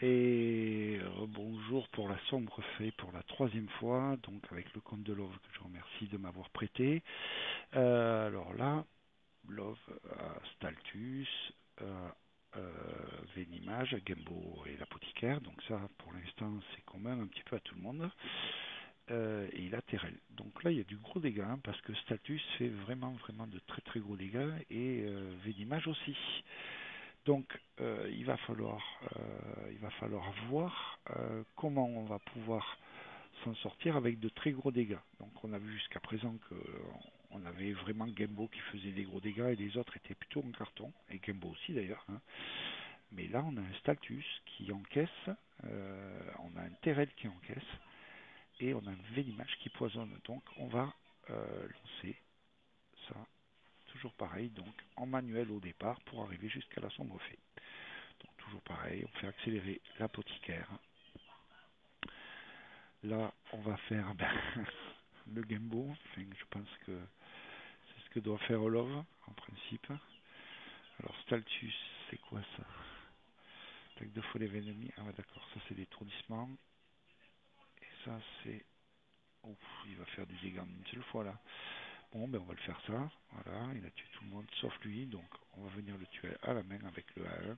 Et bonjour pour la sombre fée pour la troisième fois, donc avec le compte de Love que je remercie de m'avoir prêté. Alors là, Love, Staltus, euh, Venimage, Gembo et l'apothicaire, donc ça pour l'instant c'est commun un petit peu à tout le monde. Et il a Terrell. Donc là il y a du gros dégâts hein, parce que Staltus fait vraiment de très gros dégâts et Venimage aussi. Donc il va falloir voir comment on va pouvoir s'en sortir avec de très gros dégâts. Donc on a vu jusqu'à présent que on avait vraiment Gembo qui faisait des gros dégâts et les autres étaient plutôt en carton, et Gembo aussi d'ailleurs. Hein. Mais là on a un Staltus qui encaisse, on a un Terrell qui encaisse, et on a un Venimage qui poisonne. Donc on va lancer ça, toujours pareil, donc en manuel au départ pour arriver jusqu'à la sombre fée. Donc toujours pareil, on fait accélérer l'apothicaire. Là, on va faire le Gembo. Enfin, je pense que c'est ce que doit faire Love, en principe. Alors, Staltus, c'est quoi ça? Attaque de folie ennemis. Ah ouais, d'accord, ça c'est l'étourdissement. Et ça c'est... Ouf, il va faire du dégât une seule fois là. Bon, ben on va le faire ça. Voilà, il a tué tout le monde sauf lui. Donc, on va venir le tuer à la main avec le A1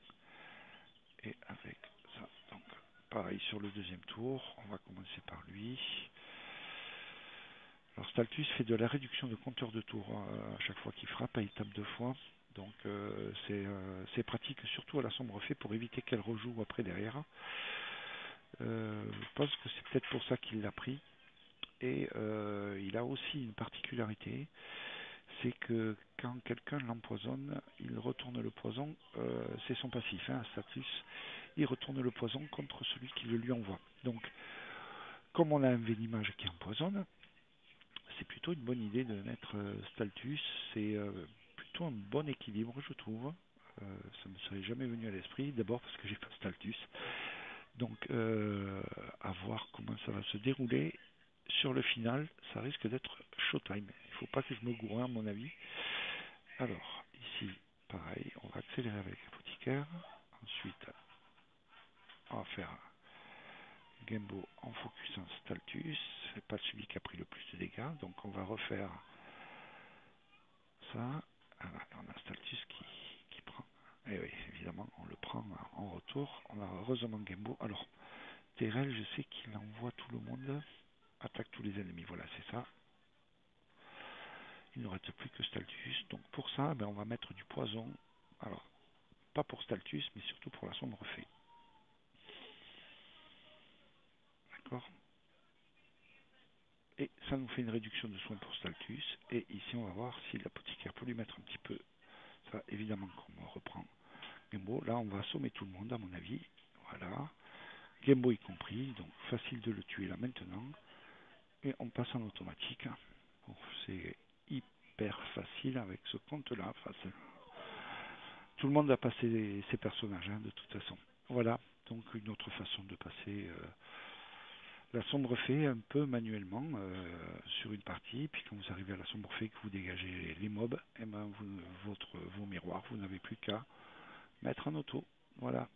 et avec ça. Donc, pareil sur le deuxième tour. On va commencer par lui. Alors Staltus fait de la réduction de compteur de tour à chaque fois qu'il frappe, il tape deux fois. Donc c'est pratique surtout à la sombre fée pour éviter qu'elle rejoue après derrière. Je pense que c'est peut-être pour ça qu'il l'a pris. Et il a aussi une particularité, c'est que quand quelqu'un l'empoisonne, il retourne le poison, c'est son passif, hein, Staltus, il retourne le poison contre celui qui le lui envoie. Donc comme on a un Venimage qui empoisonne, c'est plutôt une bonne idée de mettre Staltus. C'est plutôt un bon équilibre, je trouve. Ça ne me serait jamais venu à l'esprit. D'abord parce que j'ai pas Staltus. Donc, à voir comment ça va se dérouler. Sur le final, ça risque d'être showtime. Il ne faut pas que je me gourre, à mon avis. Alors, ici, pareil, on va accélérer avec l'apothicaire. Ensuite, on va faire Gembo en focusant Staltus. C'est pas celui qui a pris le plus de dégâts. Donc, on va refaire ça. On a Staltus qui prend. Et oui, évidemment, on le prend en retour. On a heureusement Gembo. Alors, Terrell, je sais qu'il envoie tout le monde. Attaque tous les ennemis. Voilà, c'est ça. Il ne reste plus que Staltus. Donc pour ça, on va mettre du poison. Alors, pas pour Staltus, mais surtout pour la sombre fée. D'accord? Et ça nous fait une réduction de soins pour Staltus. Et ici, on va voir si l'apothicaire peut lui mettre un petit peu. Ça, évidemment, qu'on reprend Gembo. Là, on va assommer tout le monde, à mon avis. Voilà. Gembo y compris. Donc, facile de le tuer là maintenant. Et on passe en automatique. Bon, c'est hyper facile avec ce compte-là. Enfin, tout le monde a passé ses personnages, hein, de toute façon. Voilà. Donc, une autre façon de passer la sombre fée un peu manuellement sur une partie. Puis, quand vous arrivez à la sombre fée, que vous dégagez les mobs, et vos miroirs, vous n'avez plus qu'à mettre en auto. Voilà.